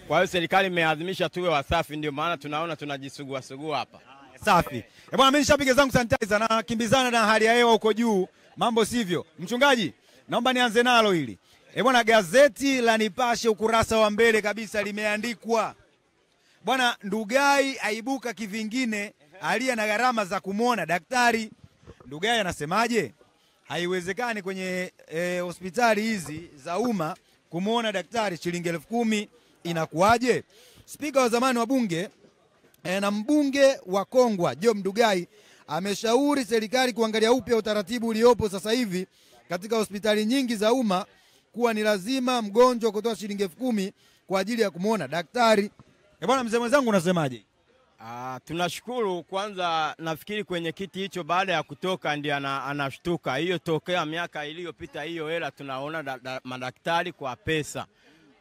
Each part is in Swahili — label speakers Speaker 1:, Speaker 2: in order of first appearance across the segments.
Speaker 1: Kwa hiyo serikali imeadhimisha tuwe wasafi, ndio maana tunaona tunajisugua hapa.
Speaker 2: Safi. Bwana, mimi nishapiga zangu sanitizer na kimbizana na hali ya hewa huko juu. Mambo sivyo. Mchungaji, naomba nianze nalo hili. Bwana, gazeti la Nipashe ukurasa wa mbele kabisa limeandikwa, bwana, Ndugai aibuka kivingine alia na gharama za kumuona daktari. Ndugai anasemaje? Haiwezekani kwenye hospitali hizi za umma kumuona daktari shilingi 10,000, inakuaje? Spika wa zamani wa bunge na mbunge wa Kongwa Job Ndugai ameshauri serikali kuangalia upya utaratibu uliopo sasa hivi katika hospitali nyingi za umma kuwa ni lazima mgonjwa kutoa shilingi 10,000 kwa ajili ya kumuona daktari. Bwana mzee mwenzangu, unasemaje?
Speaker 1: Tunashukuru kwanza. Nafikiri kwenye kiti hicho baada ya kutoka ndiye anashtuka. Hiyo tokea miaka iliyopita hiyo hela tunaona madaktari kwa pesa.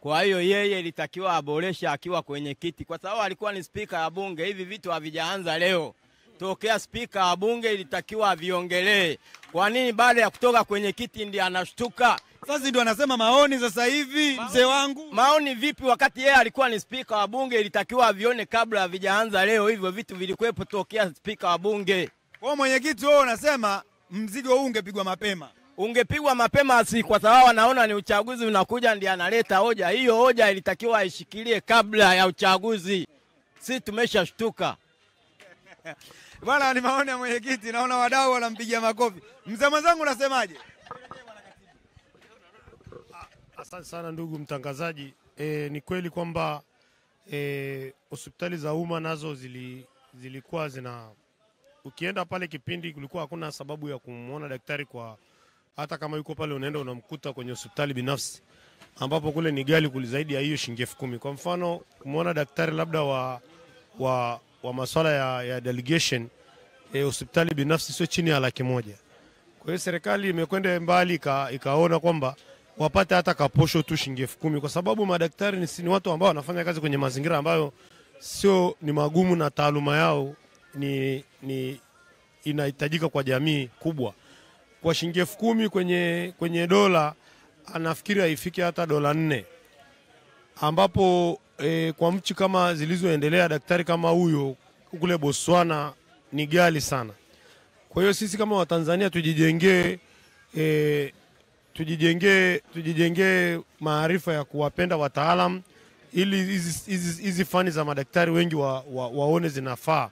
Speaker 1: Kwa hiyo yeye ilitakiwa aboresha akiwa kwenye kiti, kwa sababu alikuwa ni spika ya bunge. Hivi vitu havijaanza leo. Tokea spika ya bunge ilitakiwa aviongelee. Kwa nini baada ya kutoka kwenye kiti ndiye anashtuka?
Speaker 2: Sasa ndio anasema maoni sasa hivi, mzee wangu.
Speaker 1: Maoni vipi wakati yeye alikuwa ni spika wa bunge? Ilitakiwa avione kabla havijaanza leo. Hivyo vitu vilikuwepo tokea spika wa bunge.
Speaker 2: Kwa mwenyekiti wewe unasema mzigo huu ungepigwa mapema.
Speaker 1: Ungepigwa mapema, si kwa sababu anaona ni uchaguzi unakuja ndiye analeta hoja. Hiyo hoja ilitakiwa aishikilie kabla ya uchaguzi. Sisi tumeshashtuka.
Speaker 2: Bwana, ni maoni ya mwenyekiti, naona wadau wanampigia makofi. Mzee mwenzangu unasemaje?
Speaker 3: Asante sana ndugu mtangazaji. Ni kweli kwamba hospitali za umma nazo zilikuwa ukienda pale kipindi kulikuwa hakuna sababu ya kumuona daktari, kwa hata kama yuko pale unaenda unamkuta kwenye hospitali binafsi ambapo kule ni ghali zaidi ya hiyo shilingi 10,000. Kwa mfano kumuona daktari labda wa masuala ya delegation hospitali binafsi sio chini ya 100,000. Kwa hiyo serikali imekwenda mbali ikaona kwamba wapate hata kaposho tu shilingi 10,000, kwa sababu madaktari ni watu ambao wanafanya kazi kwenye mazingira ambayo sio ni magumu, na taaluma yao ni inahitajika kwa jamii kubwa. Kwa shilingi 10,000 kwenye dola anafikiri haifiki hata $4, ambapo kwa mchi kama zilizoendelea daktari kama huyo kule Botswana ni ghali sana. Kwa hiyo sisi kama Watanzania tujijengee maarifa ya kuwapenda wataalamu, ili hizi fani za madaktari wengi waone zinafaa,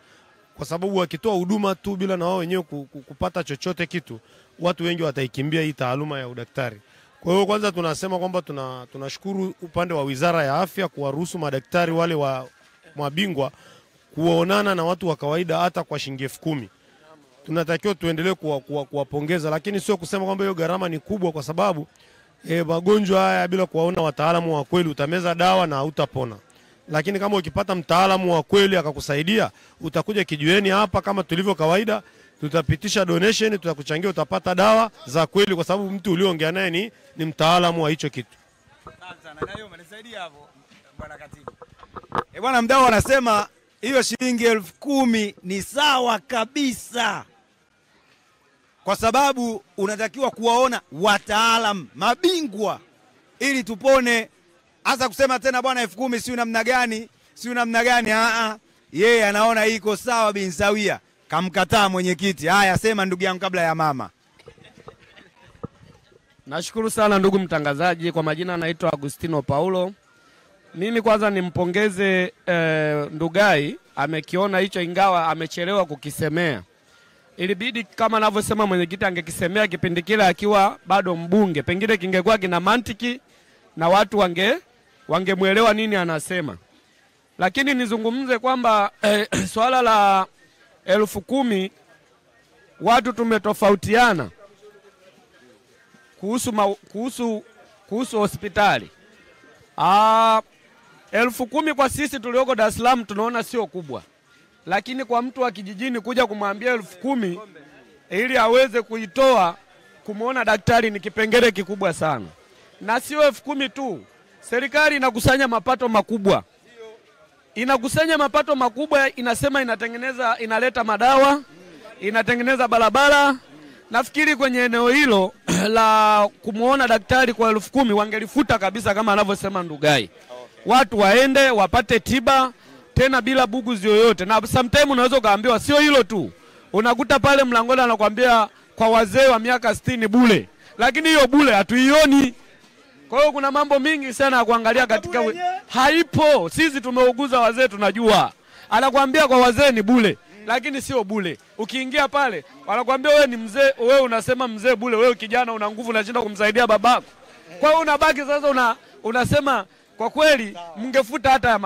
Speaker 3: kwa sababu wakitoa huduma tu bila na wao wenyewe kupata chochote kitu, watu wengi wataikimbia hii taaluma ya udaktari. Kwa hiyo kwanza tunasema kwamba tunashukuru upande wa Wizara ya Afya kuwaruhusu madaktari wale wa mabingwa kuonana na watu wa kawaida hata kwa shilingi 10,000. Tunatakiwa tuendelee kuwapongeza, lakini sio kusema kwamba hiyo gharama ni kubwa, kwa sababu magonjwa haya bila kuwaona wataalamu wa kweli utameza dawa na hutapona. Lakini kama ukipata mtaalamu wa kweli akakusaidia, utakuja kijiweni hapa kama tulivyo kawaida, tutapitisha donation, tutakuchangia, utapata dawa za kweli, kwa sababu mtu ulioongea naye ni mtaalamu wa hicho kitu.
Speaker 2: Asante sana. Na hiyo umenisaidia hapo bwana katibu. Bwana, mdau anasema hiyo shilingi 10,000 ni sawa kabisa, kwa sababu unatakiwa kuwaona wataalam mabingwa ili tupone. Hasa kusema tena bwana 10,000 si namna gani. Yeye anaona iko sawa bin sawia. Kamkataa mwenyekiti. Haya, sema ndugu yangu kabla ya mama.
Speaker 4: Nashukuru sana ndugu mtangazaji. Kwa majina anaitwa Agustino Paulo. Mimi kwanza nimpongeze Ndugai, amekiona hicho ingawa amechelewa kukisemea. Ilibidi kama anavyosema mwenyekiti angekisemea kipindi kile akiwa bado mbunge, pengine kingekuwa kina mantiki na watu wangemuelewa nini anasema. Lakini nizungumze kwamba swala la 10,000 watu tumetofautiana kuhusu hospitali. 10,000 kwa sisi tulioko Dar es Salaam tunaona sio kubwa, lakini kwa mtu wa kijijini kuja kumwambia 10,000 ili aweze kuitoa kumuona daktari ni kipengele kikubwa sana. Na sio 10,000 tu, serikali inakusanya mapato makubwa. Inasema inaleta madawa, inatengeneza barabara. Nafikiri kwenye eneo hilo la kumuona daktari kwa 10,000 wangelifuta kabisa kama anavyosema Ndugai. watu waende wapate tiba tena bila buguzi yoyote. Na sometimes unaweza kaambiwa sio hilo tu. Unakuta pale mlangoni anakuambia kwa wazee wa miaka 60 bure. Lakini hiyo bure hatuioni. Kwa hiyo kuna mambo mingi sana ya kuangalia katika haipo. Sisi tumeuguza wazee tunajua. Anakuambia kwa wazee ni bure, lakini sio bure. Ukiingia pale, wanakuambia wewe ni mzee, wewe unasema mzee bure, wewe kijana una nguvu unashinda kumsaidia babako. Kwa hiyo unabaki sasa unasema kwa kweli mngefuta hata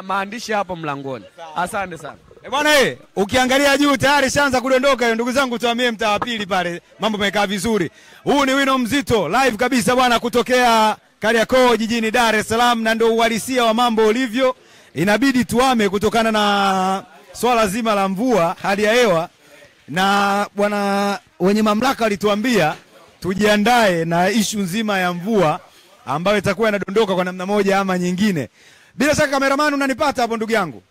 Speaker 4: maandishi hapo mlangoni. Asante sana.
Speaker 2: Bwana ukiangalia juu tayari shaanza kudondoka hiyo. Ndugu zangu tuhamie mtaa wa pili pale. Mambo yamekaa vizuri. Huu ni Wino Mzito live kabisa bwana kutokea Kariakoo jijini Dar es Salaam, na ndio uhalisia wa mambo ulivyo. Inabidi tuame kutokana na swala zima la mvua, hali ya hewa, na bwana wenye mamlaka walituambia tujiandae na ishu nzima ya mvua ambayo itakuwa inadondoka kwa namna moja ama nyingine. Bila shaka cameraman unanipata hapo ndugu yangu?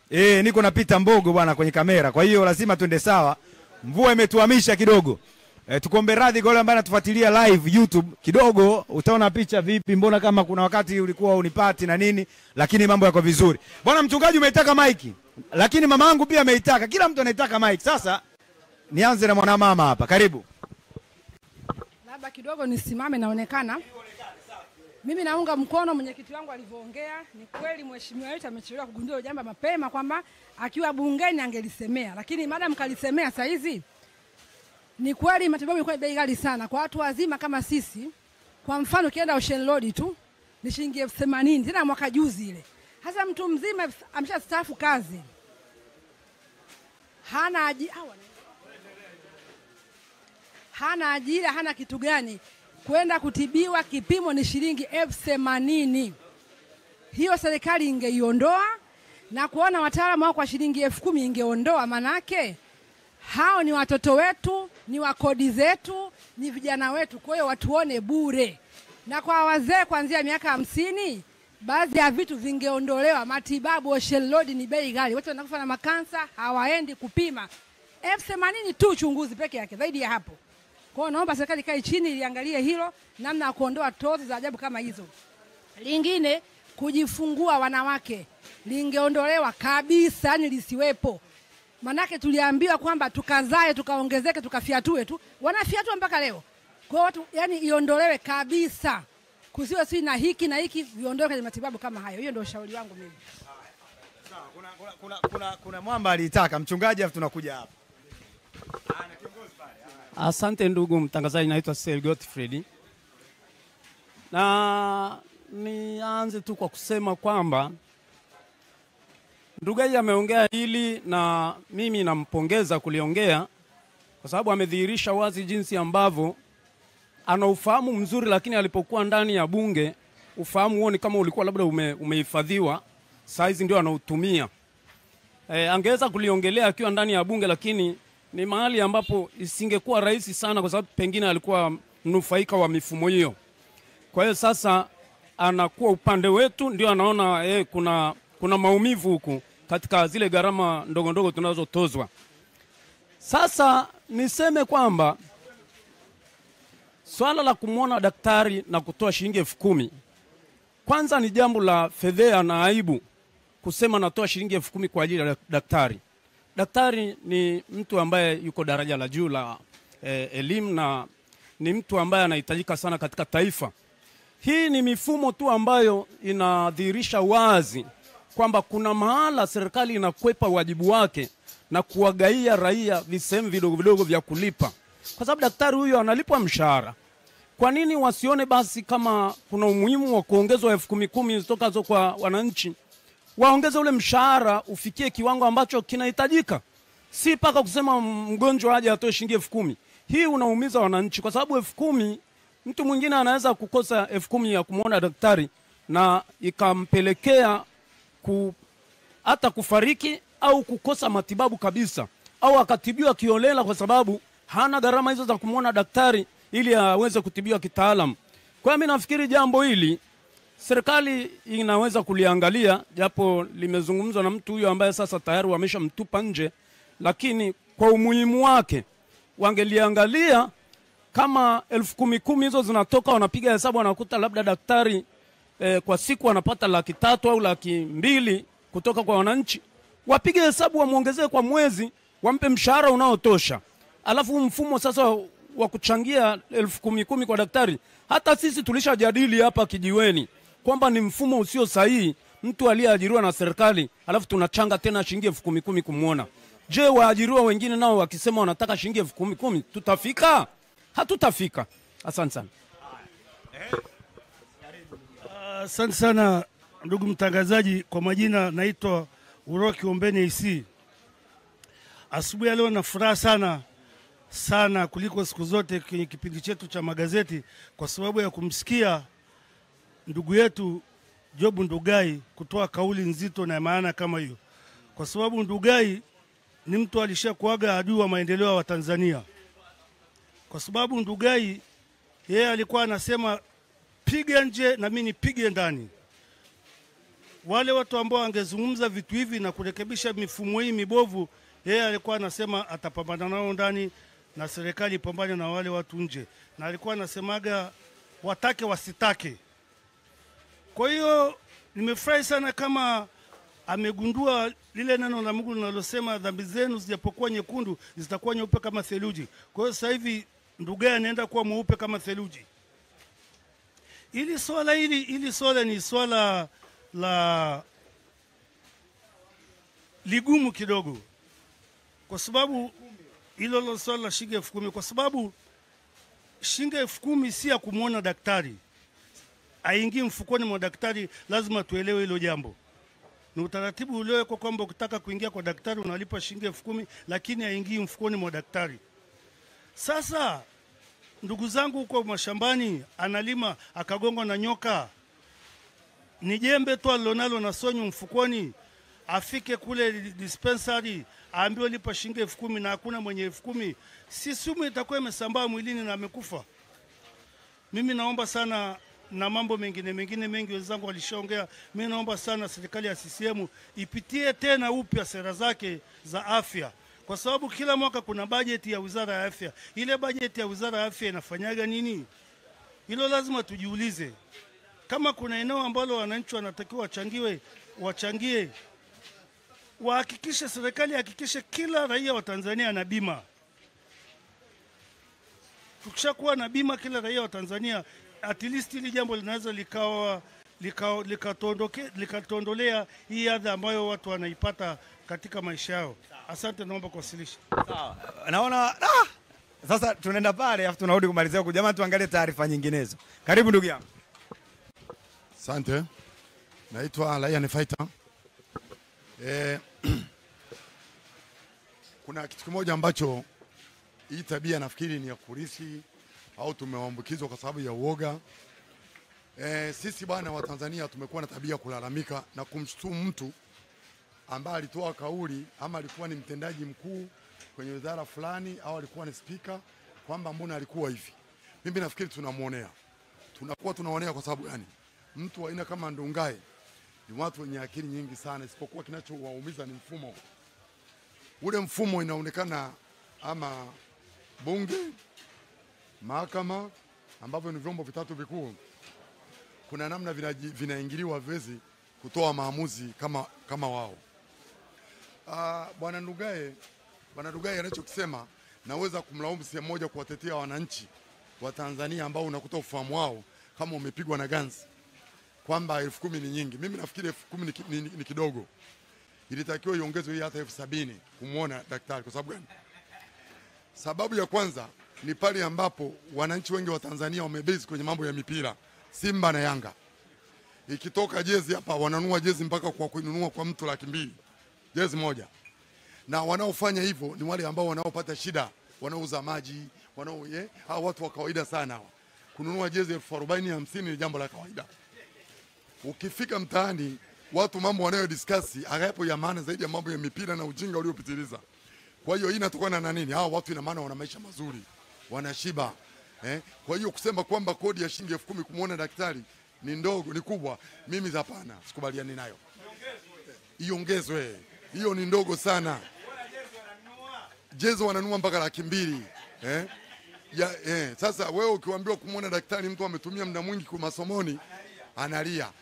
Speaker 2: Niko napita Mbogo bwana kwenye kamera. Kwa hiyo lazima tuende sawa. Mvua imetuhamisha kidogo. Tukombe radhi kwa wale ambao wanatufuatilia live YouTube. Kidogo utaona picha vipi, mbona kama kuna wakati ulikuwa unipati na nini, lakini mambo yako vizuri. Bwana mchungaji umeitaka maiki, lakini mama yangu pia ameitaka. Kila mtu anaitaka maiki. Sasa nianze na mwana mama hapa. Karibu.
Speaker 5: Labda kidogo nisimame naonekana. Mimi naunga mkono mwenyekiti wangu alivyoongea. Ni kweli mheshimiwa wetu amechelewa kugundua jambo mapema kwamba akiwa bungeni angelisemea. Lakini madam kalisemea saa hizi. Ni kweli matibabu ilikuwa bei ghali sana kwa watu wazima kama sisi. Kwa mfano ukienda Ocean Road tu ni shilingi 80,000 tena mwaka juzi ile. Hasa mtu mzima ameshastaafu kazi. Hana ajira, hana kitu gani. Kwenda kutibiwa kipimo ni shilingi 80,000. Hiyo serikali ingeiondoa na kuona wataalamu wao kwa shilingi 10,000 ingeondoa, manake hao ni watoto wetu, ni wakodi zetu, ni vijana wetu, kwa hiyo watuone bure. Na kwa wazee kuanzia miaka 50, baadhi ya vitu vingeondolewa. Matibabu Ocean Road ni bei ghali. Watu wanakufa na makansa hawaendi kupima. 80,000 tu uchunguzi peke yake, zaidi ya hapo. Kwa hiyo naomba serikali kae chini iliangalie hilo, namna ya kuondoa tozo za ajabu kama hizo. Lingine, kujifungua wanawake lingeondolewa kabisa, yani lisiwepo. Manake tuliambiwa kwamba tukazae, tukaongezeke, tukafiatue tu. Wanafiatua mpaka leo. Kwa hiyo watu yani iondolewe kabisa. Kusiwe si na hiki na hiki, viondoke kwenye matibabu kama hayo. Hiyo ndio ushauri wangu mimi.
Speaker 2: Sawa, kuna mwamba alitaka mchungaji afu tunakuja hapa.
Speaker 6: Asante ndugu mtangazaji, naitwa Sel Godfrey. Na nianze tu kwa kusema kwamba Ndugai ameongea hili na mimi nampongeza kuliongea kwa sababu amedhihirisha wazi jinsi ambavyo ana ufahamu mzuri, lakini alipokuwa ndani ya bunge ufahamu huo ni kama ulikuwa labda umehifadhiwa, saizi ndio anautumia. Angeweza kuliongelea akiwa ndani ya bunge, lakini ni mahali ambapo isingekuwa rahisi sana kwa sababu pengine alikuwa mnufaika wa mifumo hiyo. Kwa hiyo sasa anakuwa upande wetu, ndio anaona kuna maumivu huku katika zile gharama ndogo ndogo tunazotozwa. Sasa niseme kwamba swala la kumwona daktari na kutoa shilingi 10,000 kwanza ni jambo la fedhea na aibu kusema natoa shilingi 10,000 kwa ajili ya daktari. Daktari ni mtu ambaye yuko daraja la juu la elimu na ni mtu ambaye anahitajika sana katika taifa. Hii ni mifumo tu ambayo inadhihirisha wazi kwamba kuna mahala serikali inakwepa wajibu wake na kuwagaia raia visehemu vidogo vidogo vya kulipa. Kwa sababu daktari huyo analipwa mshahara. Kwa nini wasione basi kama kuna umuhimu wa kuongezwa 10,000 zitokazo kwa wananchi? Waongeze ule mshahara ufikie kiwango ambacho kinahitajika. Si paka kusema mgonjwa aje atoe shilingi 10,000. Hii unaumiza wananchi kwa sababu 10,000 mtu mwingine anaweza kukosa 10,000 ya kumuona daktari na ikampelekea hata kufariki au kukosa matibabu kabisa, au akatibiwa kiolela kwa sababu hana gharama hizo za kumuona daktari ili aweze kutibiwa kitaalamu. Kwa hiyo mimi nafikiri jambo hili serikali inaweza kuliangalia, japo limezungumzwa na mtu huyo ambaye sasa tayari wameshamtupa nje, lakini kwa umuhimu wake wangeliangalia. Kama 10,000 hizo zinatoka, wanapiga hesabu wanakuta labda daktari kwa siku wanapata 300,000 au 200,000 kutoka kwa wananchi, wapige hesabu wamuongezee kwa mwezi, wampe mshahara unaotosha. Alafu mfumo sasa wa kuchangia 10,000 kwa daktari, hata sisi tulishajadili hapa kijiweni kwamba ni mfumo usio sahihi. Mtu aliyeajiriwa na serikali alafu tunachanga tena shilingi 10,000 kumuona. Je, waajiriwa wengine nao wakisema wanataka shilingi 10,000 tutafika? Hatutafika. Asante sana.
Speaker 7: Asante sana ndugu mtangazaji. Kwa majina naitwa Uroki Ombeni AC. Asubuhi ya leo na furaha sana kuliko siku zote kwenye kipindi chetu cha magazeti, kwa sababu ya kumsikia ndugu yetu Job Ndugai kutoa kauli nzito na maana kama hiyo, kwa sababu Ndugai ni mtu alishakuaga adui wa maendeleo wa Tanzania, kwa sababu Ndugai yeye alikuwa anasema piga nje na mimi nipige ndani. Wale watu ambao wangezungumza vitu hivi na kurekebisha mifumo hii mibovu, yeye alikuwa anasema atapambana nao ndani na serikali ipambane na wale watu nje, na alikuwa anasemaga watake wasitake. Kwa hiyo nimefurahi sana kama amegundua lile neno la Mungu linalosema dhambi zenu zijapokuwa nyekundu zitakuwa nyeupe kama theluji. Kwa hiyo sasa hivi Ndugai anaenda kuwa mweupe kama theluji. Ili swala ni swala la ligumu kidogo, kwa sababu hilo la swala la shilingi 10,000, kwa sababu shilingi 10,000 si ya kumuona daktari, aingie mfukoni mwa daktari. Lazima tuelewe hilo jambo. Ni utaratibu uliowekwa kwamba ukitaka kuingia kwa daktari unalipa shilingi 10,000, lakini haingii mfukoni mwa daktari. Sasa ndugu zangu huko mashambani, analima akagongwa na nyoka, ni jembe tu alilonalo na sonyo mfukoni, afike kule dispensary aambiwe lipa shilingi 10,000 na hakuna mwenye 10,000, si sumu itakuwa imesambaa mwilini na amekufa. Mimi naomba sana, na mambo mengine mengi wenzangu walishaongea, mimi naomba sana serikali ya CCM ipitie tena upya sera zake za afya, kwa sababu kila mwaka kuna bajeti ya Wizara ya Afya. Ile bajeti ya Wizara ya Afya inafanyaga nini? Hilo lazima tujiulize. Kama kuna eneo ambalo wananchi wanatakiwa wachangie, wahakikishe, serikali hakikishe kila raia wa Tanzania ana bima. Tukishakuwa na bima kila raia wa Tanzania, at least hili jambo linaweza likatondolea hii adha ambayo watu wanaipata katika maisha yao. Asante, naomba kuwasilisha.
Speaker 2: Sawa. Naona sasa tunaenda pale afu tunarudi kumalizia huko. Jamaa, tuangalie taarifa nyinginezo. Karibu ndugu yangu.
Speaker 8: Asante. Naitwa Lion Fighter. Kuna kitu kimoja ambacho hii tabia nafikiri ni ya kurisi au tumeambukizwa kwa sababu ya uoga. Sisi bwana wa Tanzania tumekuwa na tabia kulalamika na kumshutumu mtu ambaye alitoa kauli ama alikuwa ni mtendaji mkuu kwenye wizara fulani au alikuwa ni spika, kwamba mbona alikuwa hivi. Mimi nafikiri tunamuonea. Tunaonea kwa sababu gani? Mtu aina kama Ndugai ni watu wenye akili nyingi sana, isipokuwa kinachowaumiza ni mfumo. Ule mfumo inaonekana ama bunge, mahakama ambavyo ni vyombo vitatu vikuu, kuna namna vinaingiliwa viwezi kutoa maamuzi kama wao. Bwana Ndugai anachokisema naweza kumlaumu sehemu moja kuwatetea wananchi wa Tanzania ambao unakuta ufahamu wao kama umepigwa na ganzi, kwamba 10,000 ni nyingi. Mimi nafikiri 10,000 ni kidogo. Ilitakiwa iongezwe hii hata 70,000 kumuona daktari. Kwa sababu gani? Sababu ya kwanza ni pale ambapo wananchi wengi wa Tanzania wamebase kwenye mambo ya mipira, Simba na Yanga. Ikitoka jezi hapa wananunua jezi mpaka kwa kununua kwa mtu 200,000 jezi moja. Na wanaofanya hivyo ni wale ambao wanaopata shida, wanaouza maji, hao watu wa kawaida sana hawa. Kununua jezi 40,000 50 ni jambo la kawaida. Ukifika mtaani watu mambo wanayodiscuss hayapo ya maana zaidi ya mambo ya mipira na ujinga uliopitiliza. Kwa hiyo hii inatokana na nini? Hao watu ina maana wana maisha mazuri, wanashiba. Kwa hiyo kusema kwamba kodi ya shilingi 10,000 kumuona daktari ni ndogo, ni kubwa, mimi hapana, sikubaliani nayo. Iongezwe. Hiyo ni ndogo sana. Jezi wananunua mpaka 200,000. Sasa wewe ukiwaambiwa kumuona daktari mtu ametumia muda mwingi kwa masomoni, analia.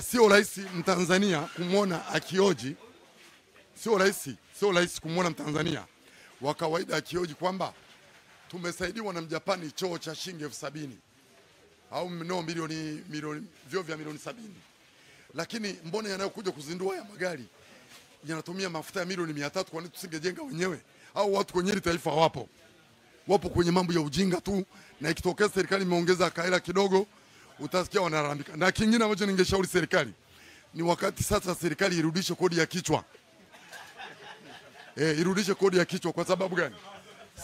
Speaker 8: Sio rahisi Mtanzania kumwona akioji, sio rahisi kumwona Mtanzania wa kawaida akioji kwamba tumesaidiwa na Mjapani choo cha shilingi 70,000 au milioni vyo vya milioni 70. Lakini mbona yanayokuja kuzindua ya magari yanatumia mafuta ya milioni 300? Kwa nini tusingejenga wenyewe? Au watu kwenye hili taifa wapo kwenye mambo ya ujinga tu, na ikitokea serikali imeongeza kaela kidogo utasikia wanalalamika. Na kingine ambacho ningeshauri serikali ni wakati sasa serikali irudishe kodi ya kichwa. Irudishe kodi ya kichwa. Kwa sababu gani?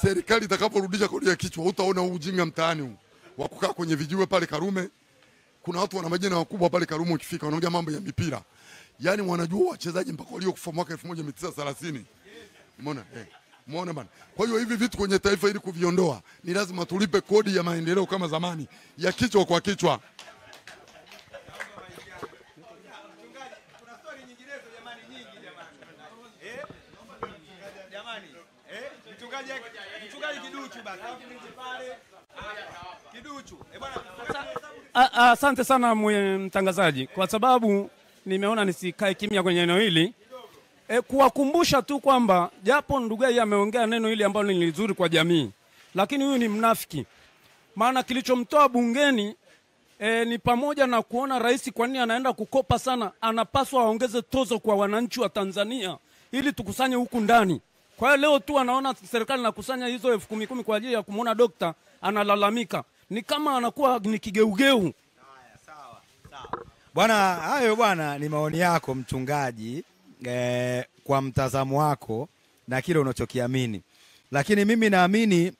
Speaker 8: Serikali itakaporudisha kodi ya kichwa utaona ujinga mtaani huu wa kukaa kwenye vijiwe pale Karume. Kuna watu wana majina makubwa pale Karume, ukifika wanaongea mambo ya mipira. Yaani wanajua wachezaji mpaka waliokufa mwaka 1930. Umeona? Umeona bana. Kwa hiyo hivi vitu kwenye taifa ili kuviondoa ni lazima tulipe kodi ya maendeleo kama zamani ya kichwa kwa kichwa.
Speaker 2: Mchungaji Kiduchu basi. Kiduchu.
Speaker 6: Asante sana mtangazaji, kwa sababu nimeona nisikae kimya kwenye eneo hili. Kuwakumbusha tu kwamba japo Ndugai ameongea neno hili ambalo ni nzuri kwa jamii, lakini huyu ni mnafiki. Maana kilichomtoa bungeni ni pamoja na kuona rais kwa nini anaenda kukopa sana, anapaswa aongeze tozo kwa wananchi wa Tanzania ili tukusanye huku ndani. Kwa hiyo leo tu anaona serikali inakusanya hizo 10,000 kwa ajili ya kumuona dokta, analalamika. Ni kama anakuwa ni kigeugeu.
Speaker 2: Sawa. Bwana, hayo bwana ni maoni yako mchungaji, kwa mtazamo wako na kile unachokiamini. Lakini mimi naamini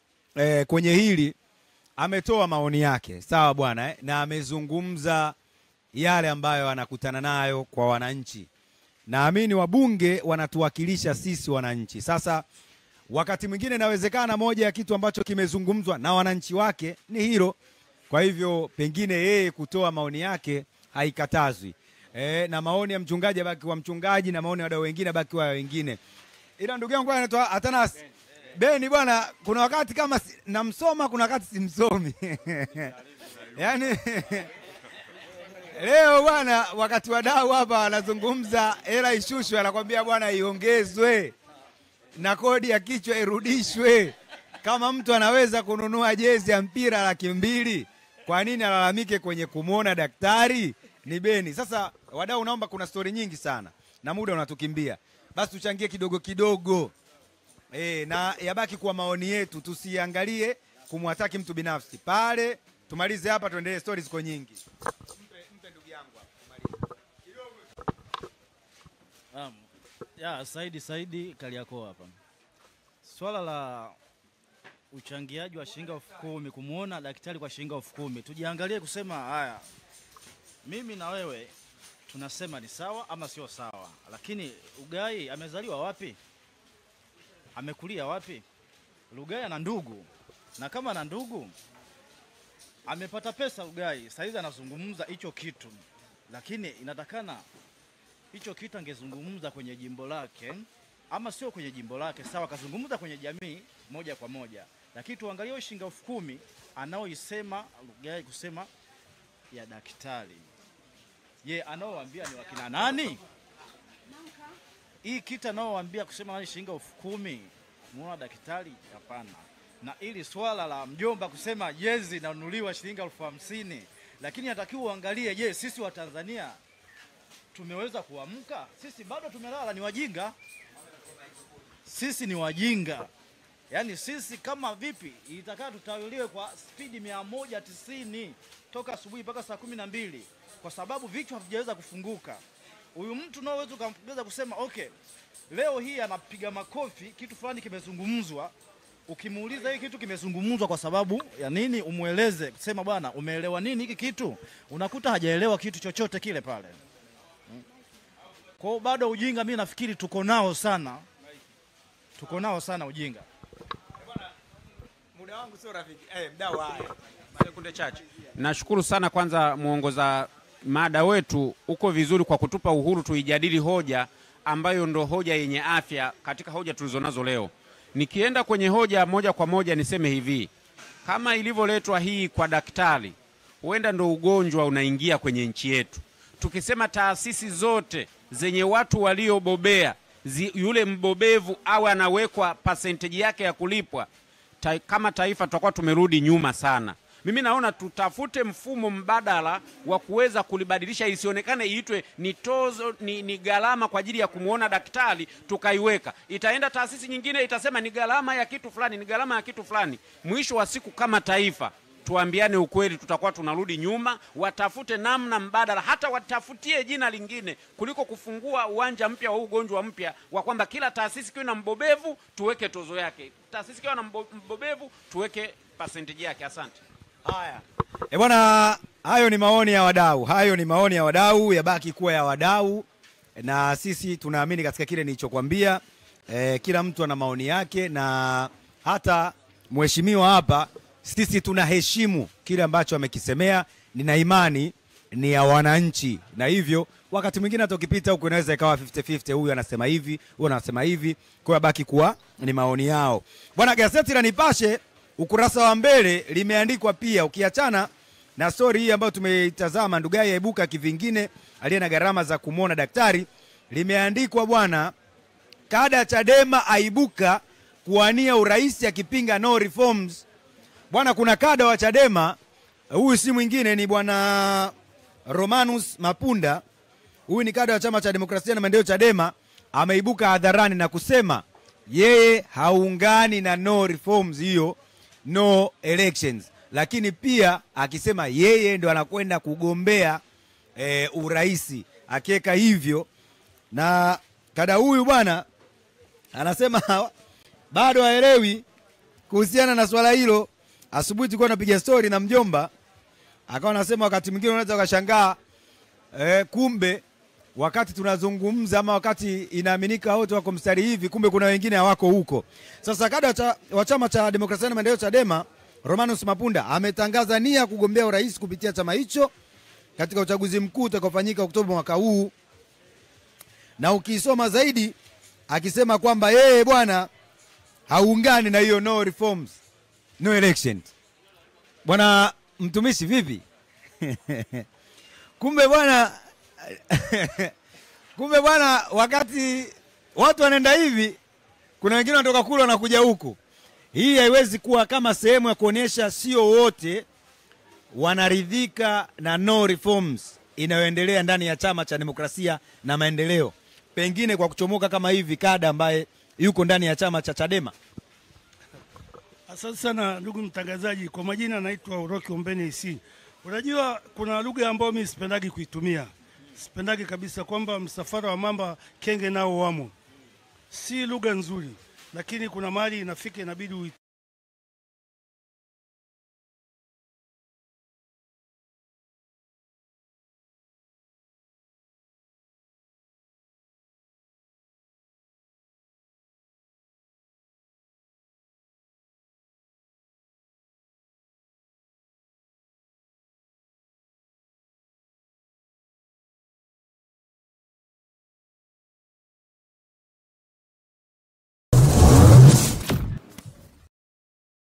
Speaker 2: kwenye hili ametoa maoni yake. Sawa bwana, na amezungumza yale ambayo anakutana nayo kwa wananchi. Naamini wabunge wanatuwakilisha sisi wananchi. Sasa wakati mwingine inawezekana moja ya kitu ambacho kimezungumzwa na wananchi wake ni hilo. Kwa hivyo pengine yeye kutoa maoni yake haikatazwi. Na maoni ya mchungaji abaki kwa mchungaji na maoni ya wadau wengine abaki kwa wengine. Ila ndugu yangu anaitwa Atanas Beni bwana, kuna wakati kama namsoma, kuna wakati simsomi. Yaani leo bwana, wakati wadau hapa wanazungumza hela ishushwe, anakuambia bwana iongezwe na kodi ya kichwa irudishwe. Kama mtu anaweza kununua jezi ya mpira 200,000, kwa nini alalamike kwenye kumuona daktari? Ni Beni. Sasa wadau, naomba, kuna story nyingi sana na muda unatukimbia, basi tuchangie kidogo kidogo, na yabaki kwa maoni yetu, tusiangalie kumwataki mtu binafsi. Pale tumalize hapa, tuendelee, stories ziko nyingi. Mpe ndugu yangu hapa tumalize.
Speaker 9: Saidi Kariakoo hapa. Swala la uchangiaji wa shilingi 10,000, kumuona daktari kwa shilingi 10,000, tujiangalie kusema haya, mimi na wewe tunasema ni sawa ama sio sawa. Lakini Rugai amezaliwa wapi? Amekulia wapi? Rugai ana ndugu, na kama ana ndugu amepata pesa Rugai, saizi anazungumza hicho kitu, lakini inatakana hicho kitu angezungumza kwenye jimbo lake, ama sio kwenye jimbo lake, sawa, kazungumza kwenye jamii moja kwa moja. Lakini tuangalie shilingi 10,000 anaoisema Rugai kusema ya daktari. Je, anaowaambia ni wakina nani? Hii kitu anaowaambia kusema ni shilingi 10,000 muona daktari, hapana. Na ili swala la mjomba kusema jezi inanunuliwa shilingi 50,000, lakini natakiwa uangalie, je, sisi wa Tanzania tumeweza kuamka? Sisi bado tumelala, ni wajinga. Sisi ni wajinga. Yaani sisi kama vipi itakaa tutawiliwe kwa spidi 190 toka asubuhi mpaka saa 12, kwa sababu vichwa havijaweza kufunguka. Huyu mtu nao wewe ukampongeza kusema okay, leo hii anapiga makofi, kitu fulani kimezungumzwa. Ukimuuliza hiki kitu kimezungumzwa kwa sababu ya nini, umueleze kusema bwana umeelewa nini hiki kitu, unakuta hajaelewa kitu chochote kile pale. Kwa hiyo bado ujinga mimi nafikiri tuko nao sana. Tuko nao sana ujinga.
Speaker 2: Bwana, muda wangu sio rafiki. Mdau haya.
Speaker 10: Sekunde chache. Nashukuru sana kwanza muongoza mada wetu, uko vizuri kwa kutupa uhuru tuijadili hoja ambayo ndo hoja yenye afya katika hoja tulizonazo leo. Nikienda kwenye hoja moja kwa moja niseme hivi, kama ilivyoletwa hii kwa daktari, huenda ndo ugonjwa unaingia kwenye nchi yetu. Tukisema taasisi zote zenye watu waliobobea, yule mbobevu awe anawekwa percentage yake ya kulipwa, kama taifa tutakuwa tumerudi nyuma sana. Mimi naona tutafute mfumo mbadala wa kuweza kulibadilisha, isionekane iitwe ni tozo, ni gharama kwa ajili ya kumuona daktari tukaiweka. Itaenda taasisi nyingine itasema ni gharama ya kitu fulani, ni gharama ya kitu fulani. Mwisho wa siku kama taifa tuambiane ukweli, tutakuwa tunarudi nyuma. Watafute namna mbadala, hata watafutie jina lingine kuliko kufungua uwanja mpya wa ugonjwa mpya wa kwamba kila taasisi kiwe na mbobevu tuweke tozo yake, taasisi kiwe na mbobevu tuweke percentage yake. Asante.
Speaker 2: Haya. Bwana, hayo ni maoni ya wadau. Hayo ni maoni ya wadau, yabaki kuwa ya wadau. Na sisi tunaamini katika kile nilichokuambia. Kila mtu ana maoni yake, na hata mheshimiwa hapa sisi tunaheshimu kile ambacho amekisemea. Nina imani ni ya wananchi, na hivyo wakati mwingine hata ukipita huko inaweza ikawa 50-50, huyu anasema hivi, huyu anasema hivi, kwa baki kuwa ni maoni yao. Bwana, gazeti la Nipashe ukurasa wa mbele limeandikwa pia, ukiachana na story hii ambayo tumeitazama, Ndugai aibuka kivingine aliye na gharama za kumuona daktari, limeandikwa bwana, kada Chadema aibuka kuwania urais akipinga no reforms. Bwana, kuna kada wa Chadema, huyu si mwingine ni bwana Romanus Mapunda. Huyu ni kada wa chama cha demokrasia na maendeleo Chadema, ameibuka hadharani na kusema yeye haungani na no reforms, hiyo no elections, lakini pia akisema yeye ndo anakwenda kugombea uraisi, akiweka hivyo. Na kada huyu bwana anasema bado haelewi kuhusiana na swala hilo. Asubuhi tulikuwa tunapiga story na mjomba, akawa anasema wakati mwingine unaweza ukashangaa kumbe wakati tunazungumza ama wakati inaaminika wote wako mstari hivi, kumbe kuna wengine hawako huko. Sasa kada wa chama cha demokrasia na maendeleo Chadema, Romanus Mapunda, ametangaza nia kugombea urais kupitia chama hicho katika uchaguzi mkuu utakaofanyika Oktoba mwaka huu. Na ukisoma zaidi akisema kwamba yeye bwana haungani na hiyo no reforms, no elections. Bwana mtumishi vipi? Kumbe bwana wakati watu wanaenda hivi, kuna wengine wanatoka kule wanakuja huku. Hii haiwezi kuwa kama sehemu ya kuonyesha sio wote wanaridhika na no reforms inayoendelea ndani ya chama cha demokrasia na maendeleo, pengine kwa kuchomoka kama hivi kada ambaye yuko ndani ya chama cha Chadema.
Speaker 7: Asante sana ndugu mtangazaji. Kwa majina naitwa Uroki Ombeni isi. Unajua kuna lugha ambayo mimi sipendagi kuitumia. Sipendagi kabisa kwamba msafara wa mamba kenge nao wamo. Si lugha nzuri, lakini kuna mahali inafika inabidi